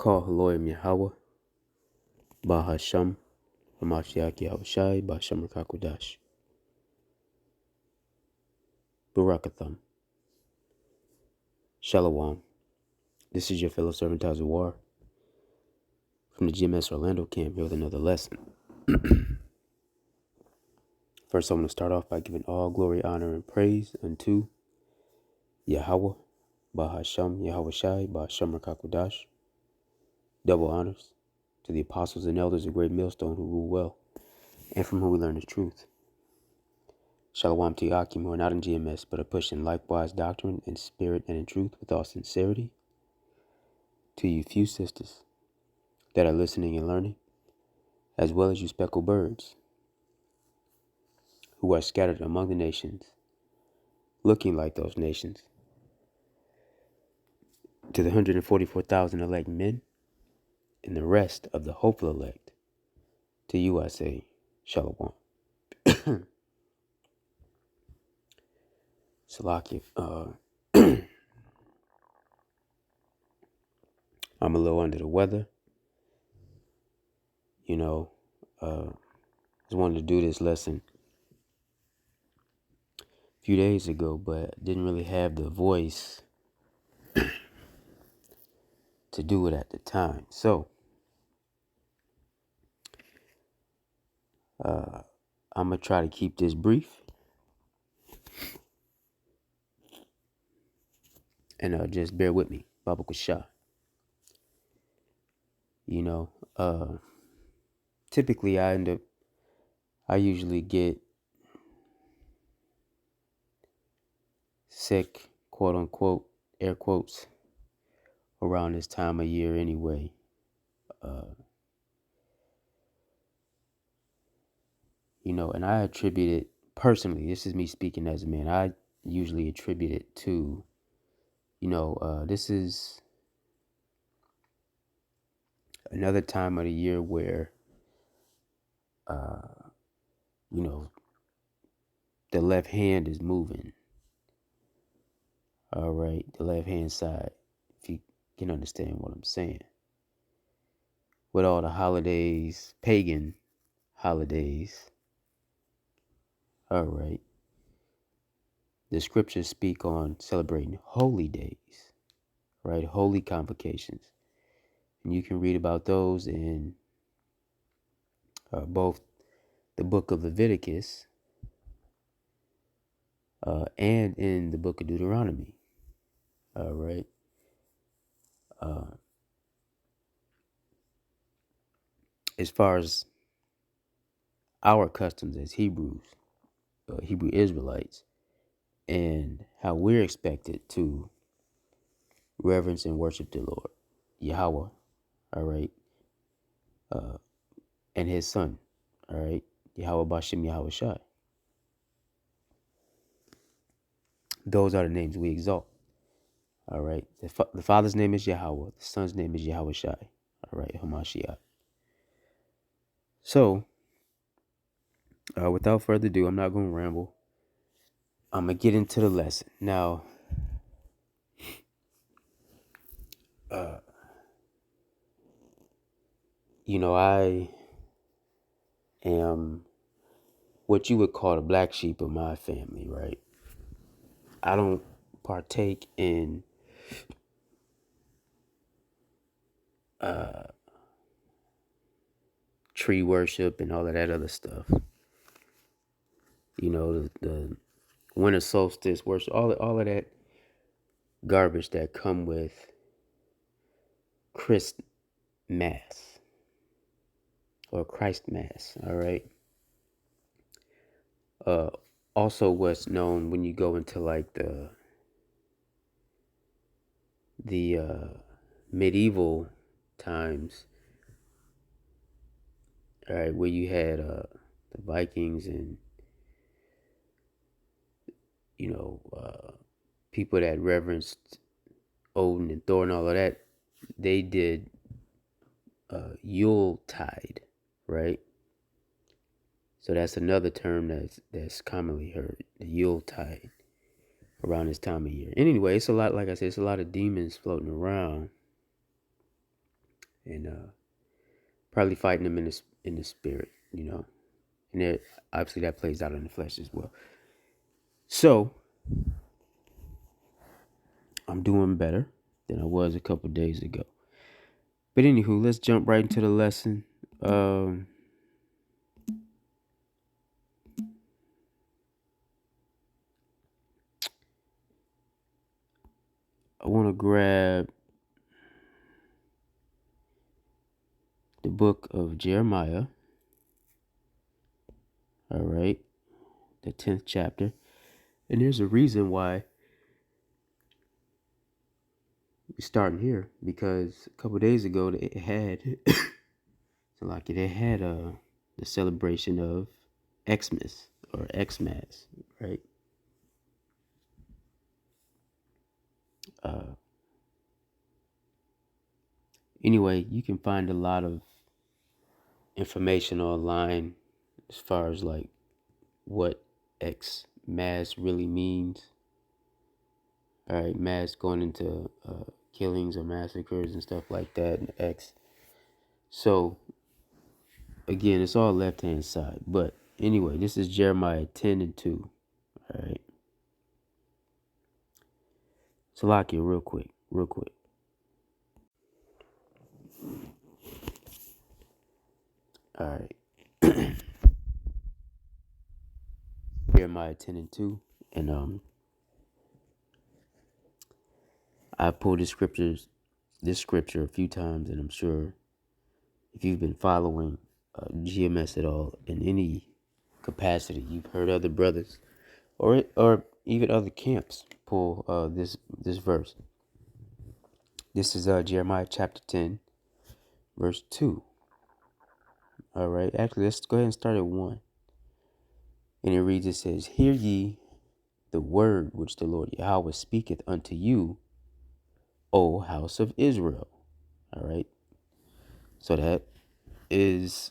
Call Haloyim Yahweh, Bahasham, Hamashiach Yahushai, Bahasham Rakakudash. Barakatham. Shalom. This is your fellow servant Tazawar from the GMS Orlando camp here with another lesson. First, I'm going to start off by giving all glory, honor, and praise unto Yahweh, Bahasham Yahushai, Bahasham Rakakudash. Double honors to the apostles and elders of Great Millstone who rule well, and from whom we learn the truth. Shalom to Yakim, who are not in GMS, but are pushing likewise doctrine in spirit and in truth with all sincerity. To you few sisters that are listening and learning, as well as you speckled birds who are scattered among the nations, looking like those nations. To the 144,000 elect men and the rest of the hopeful elect, to you I say, Shalom. Salakia, I'm a little under the weather. I just wanted to do this lesson a few days ago, but didn't really have the voice to do it at the time. So, I'm going to try to keep this brief. And just bear with me. Baba Kusha. Typically I usually get sick, quote unquote, air quotes, around this time of year anyway. And I attribute it personally. This is me speaking as a man. I usually attribute it to, this is another time of the year where, the left hand is moving. All right, the left hand side, if you can understand what I'm saying. With all the holidays, pagan holidays, all right, the scriptures speak on celebrating holy days, right? Holy convocations. And you can read about those in both the book of Leviticus and in the book of Deuteronomy, all right? As far as our customs as Hebrew Israelites, and how we're expected to reverence and worship the Lord, Yahweh, all right, and his son, all right, Yahweh Bashem Yahweh Shai. Those are the names we exalt, all right. The Father's name is Yahweh, the Son's name is Yahweh Shai, all right, Hamashiach. So, without further ado, I'm not going to ramble. I'm going to get into the lesson. Now, I am what you would call the black sheep of my family, right? I don't partake in tree worship and all of that other stuff. The winter solstice worship, all of that garbage that come with Christ Mass or Christ Mass, all right? Also what's known when you go into like the medieval times, all right, where you had the Vikings and people that reverenced Odin and Thor and all of that, they did Yule tide, right? So that's another term that's commonly heard, the Yule tide, around this time of year. Anyway, it's a lot, like I said, it's a lot of demons floating around and probably fighting them in the spirit, and there, obviously that plays out in the flesh as well. So I'm doing better than I was a couple days ago. But anywho, let's jump right into the lesson. I want to grab the book of Jeremiah. All right, the 10th chapter. And there's a reason why we're starting here, because a couple days ago it had the celebration of Xmas or Xmas, right? Anyway, you can find a lot of information online as far as like what Xmas really means. All right, mass going into killings or massacres and stuff like that, and X. So again, it's all left hand side. But anyway, this is Jeremiah 10:2. All right. So lock it real quick. All right. Jeremiah 10:2. And I pulled this scripture a few times, and I'm sure if you've been following GMS at all in any capacity, you've heard other brothers or even other camps pull this verse. This is Jeremiah chapter 10, verse 2. All right, actually, let's go ahead and start at 1. And it reads, it says, "Hear ye the word which the Lord Yahweh speaketh unto you, O house of Israel." All right, so that is,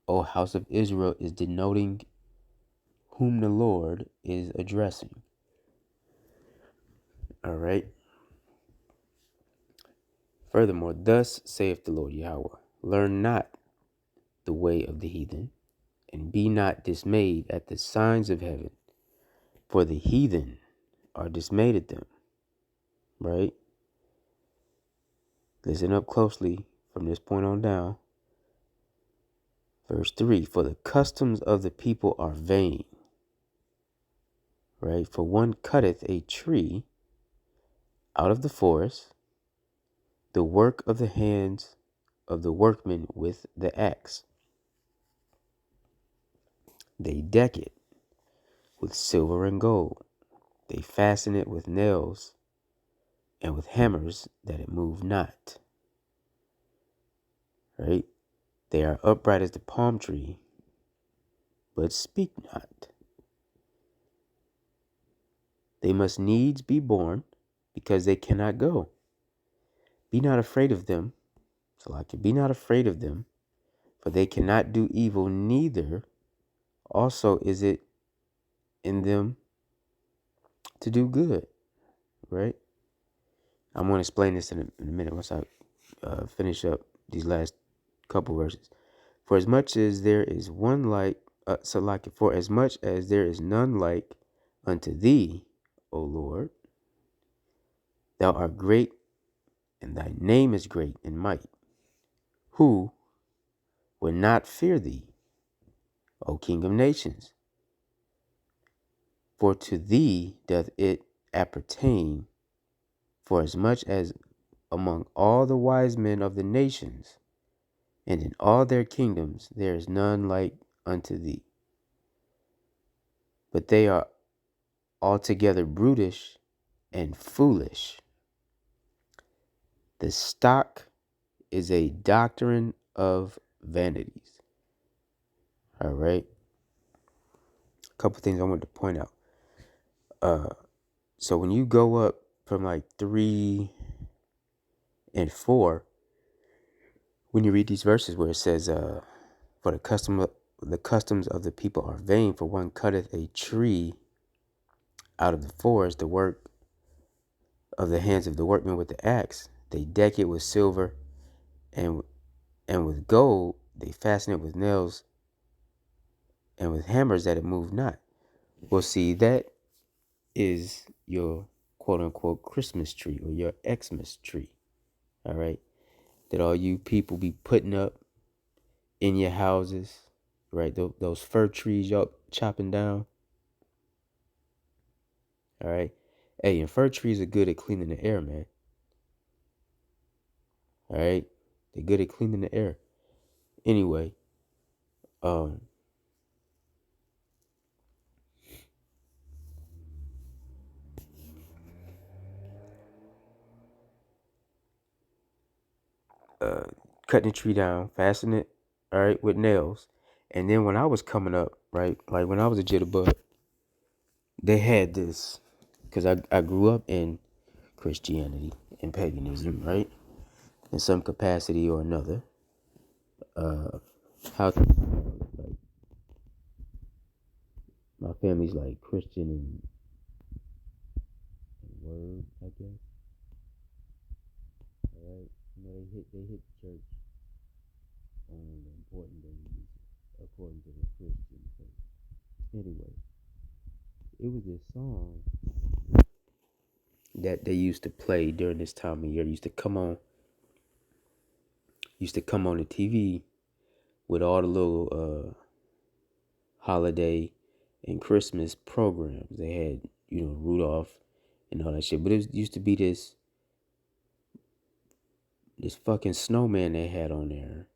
O house of Israel is denoting whom the Lord is addressing. All right. Furthermore, thus saith the Lord Yahweh, learn not the way of the heathen, and be not dismayed at the signs of heaven, for the heathen are dismayed at them. Right? Listen up closely from this point on down. Verse 3, for the customs of the people are vain. Right? For one cutteth a tree out of the forest, the work of the hands of the workmen with the axe. They deck it with silver and gold. They fasten it with nails and with hammers that it move not. Right? They are upright as the palm tree, but speak not. They must needs be born, because they cannot go. Be not afraid of them. So like, be not afraid of them, for they cannot do evil, neither also is it in them to do good. Right? I'm going to explain this in a minute once I finish up these last couple verses. For as much as there is one like, for as much as there is none like unto thee, O Lord, thou art great, and thy name is great in might. Who would not fear thee, O King of nations? For to thee doth it appertain, for as much as among all the wise men of the nations, and in all their kingdoms, there is none like unto thee. But they are altogether brutish and foolish. The stock is a doctrine of vanities. All right. A couple things I wanted to point out. So when you go up from like 3 and 4, when you read these verses where it says, for the customs of the people are vain, for one cutteth a tree out of the forest, the work of the hands of the workmen with the axe. They deck it with silver, and with gold they fasten it with nails, and with hammers that it move not. Well, see, that is your quote unquote Christmas tree or your Xmas tree. All right. That all you people be putting up in your houses, right? Those fir trees y'all chopping down. All right. Hey, and fir trees are good at cleaning the air, man. All right. They're good at cleaning the air. Anyway, um, cutting the tree down, fasten it, all right, with nails. And then when I was coming up, right, like when I was a jitterbug, they had this, because I grew up in Christianity and paganism, right, in some capacity or another. How like my family's like Christian and word, I guess. All right, they hit church on the important days according to the Christian faith. Anyway, it was this song that they used to play during this time of year. Used to come on the TV with all the little holiday and Christmas programs. They had, Rudolph and all that shit. But it used to be this fucking snowman they had on there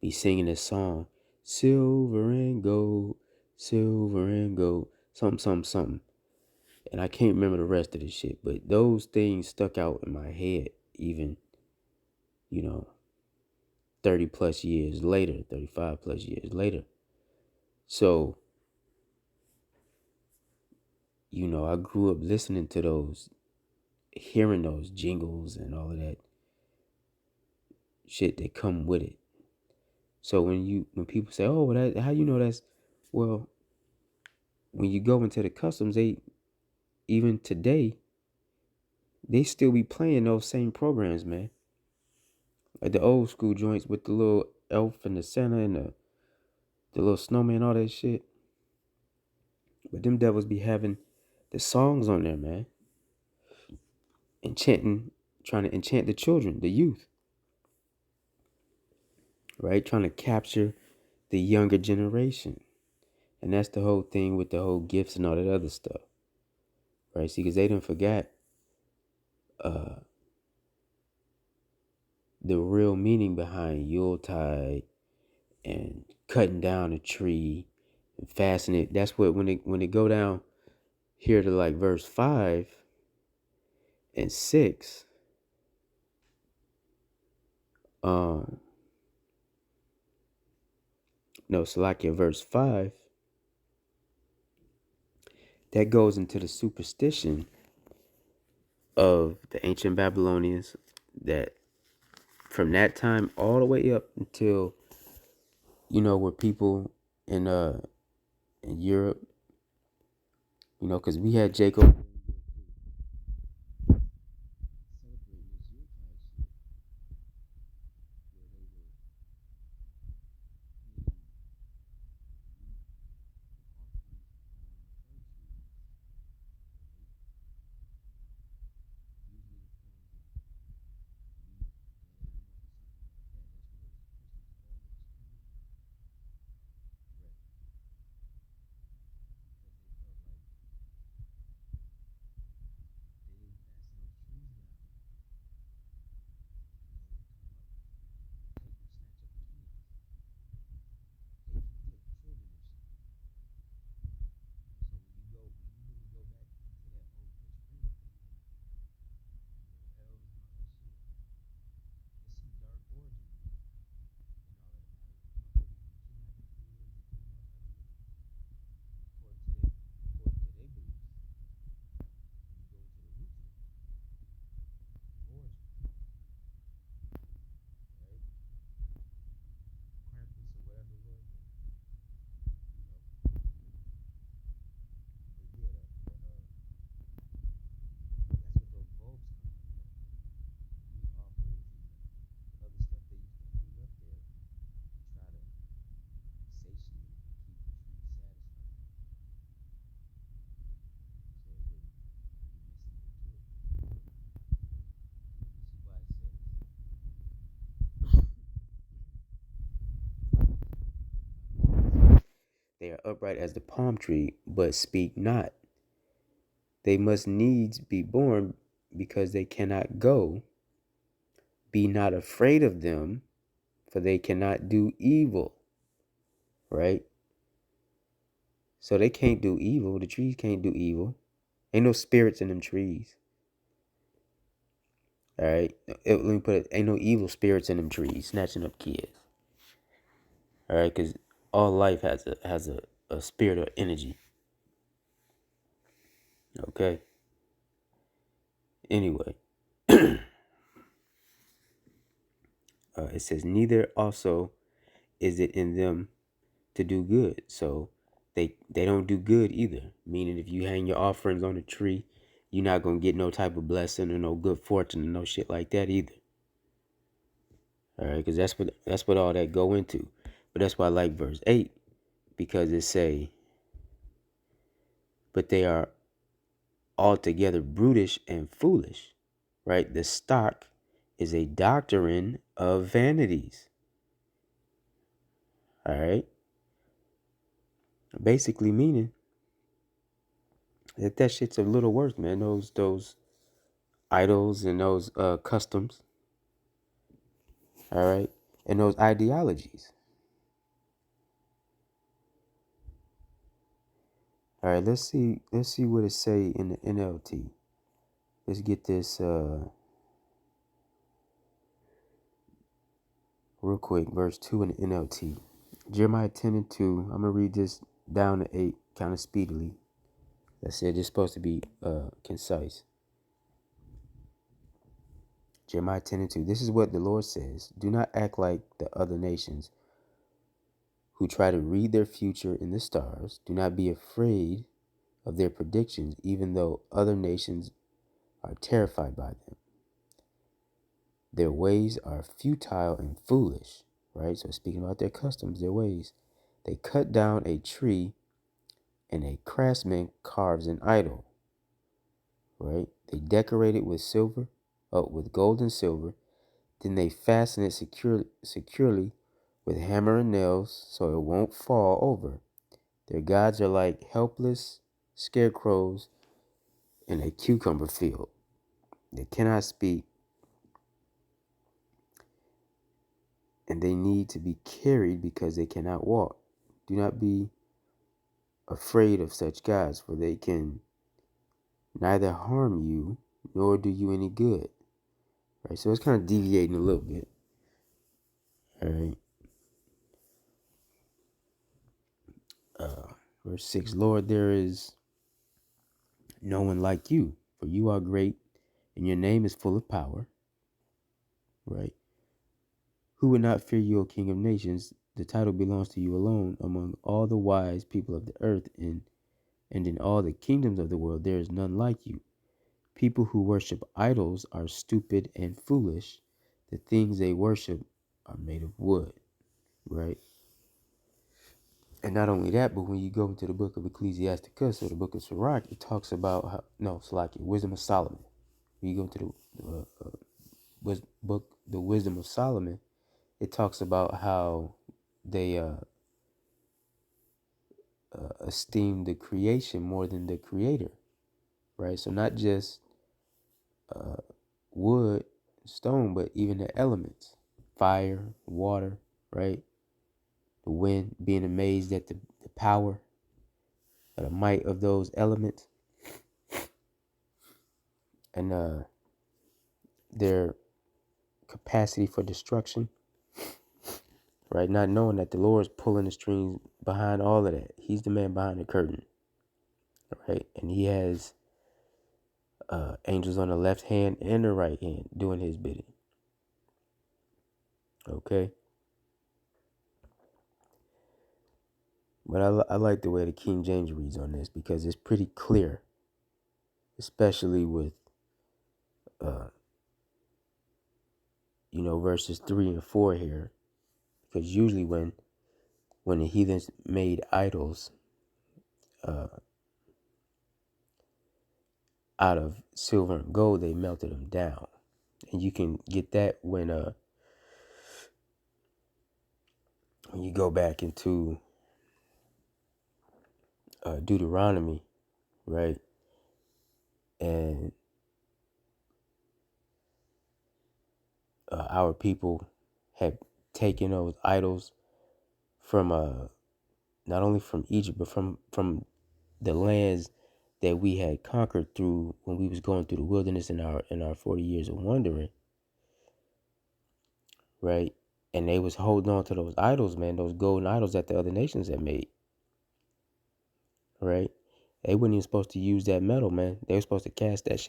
be singing this song, silver and gold, something, something, something. And I can't remember the rest of the shit, but those things stuck out in my head even, you know, 30 plus years later, 35 plus years later. So, I grew up listening to those, hearing those jingles and all of that shit that come with it. So when people say, "Oh, well, how you know that's," well, when you go into the customs, even today they still be playing those same programs, man. Like the old school joints with the little elf and the Santa and the little snowman, all that shit. But them devils be having the songs on there, man. Trying to enchant the children, the youth, right? Trying to capture the younger generation. And that's the whole thing with the whole gifts and all that other stuff, right? See, because they done forgot uh, the real meaning behind Yuletide and cutting down a tree and fastening it. That's what when it go down here to like verse 5 and 6, um no, Salakia, verse 5, that goes into the superstition of the ancient Babylonians, that from that time all the way up until, where people in Europe, because we had Jacob. They are upright as the palm tree, but speak not. They must needs be born because they cannot go. Be not afraid of them, for they cannot do evil. Right? So they can't do evil. The trees can't do evil. Ain't no spirits in them trees. All right? Let me put it. Ain't no evil spirits in them trees snatching up kids. All right? Because all life has a spirit of energy. Okay? Anyway. It says, neither also is it in them to do good. So they don't do good either. Meaning if you hang your offerings on a tree, you're not going to get no type of blessing or no good fortune or no shit like that either. All right, because that's what all that go into. But that's why I like verse 8, because it say, but they are altogether brutish and foolish. Right? The stock is a doctrine of vanities. All right. Basically meaning that shit's a little worse, man. Those idols and those customs. All right. And those ideologies. All right, let's see what it say in the NLT. Let's get this real quick. Verse 2 in the NLT. Jeremiah 10 and 2. I'm gonna read this down to 8 kind of speedily. That's it. It's supposed to be concise. Jeremiah 10 and 2. This is what the Lord says. Do not act like the other nations who try to read their future in the stars. Do not be afraid of their predictions, even though other nations are terrified by them. Their ways are futile and foolish, right? So speaking about their customs, their ways. They cut down a tree and a craftsman carves an idol, right? They decorate it with with gold and silver. Then they fasten it securely with hammer and nails so it won't fall over. Their gods are like helpless scarecrows in a cucumber field. They cannot speak, and they need to be carried because they cannot walk. Do not be afraid of such gods, for they can neither harm you nor do you any good. Right? So it's kind of deviating a little bit. All right. Verse 6, Lord, there is no one like you, for you are great, and your name is full of power. Right? Who would not fear you, O King of nations? The title belongs to you alone among all the wise people of the earth, and in all the kingdoms of the world there is none like you. People who worship idols are stupid and foolish. The things they worship are made of wood, right? And not only that, but when you go into the book of Ecclesiasticus or the book of Sirach, it talks about it's like Wisdom of Solomon. When you go into the book, the Wisdom of Solomon, it talks about how they esteem the creation more than the creator, right? So not just wood, stone, but even the elements, fire, water, right? The wind, being amazed at the power, or the might of those elements, and their capacity for destruction, right? Not knowing that the Lord's pulling the strings behind all of that. He's the man behind the curtain, right? And he has angels on the left hand and the right hand doing his bidding. Okay. But I like the way the King James reads on this because it's pretty clear, especially with, verses 3 and 4 here. Because usually when the heathens made idols out of silver and gold, they melted them down. And you can get that when you go back into Deuteronomy, right? And our people had taken those idols from not only from Egypt, but from the lands that we had conquered through when we was going through the wilderness in our 40 years of wandering, right? And they was holding on to those idols, man, those golden idols that the other nations had made, right? They weren't even supposed to use that metal, man. They were supposed to cast that shit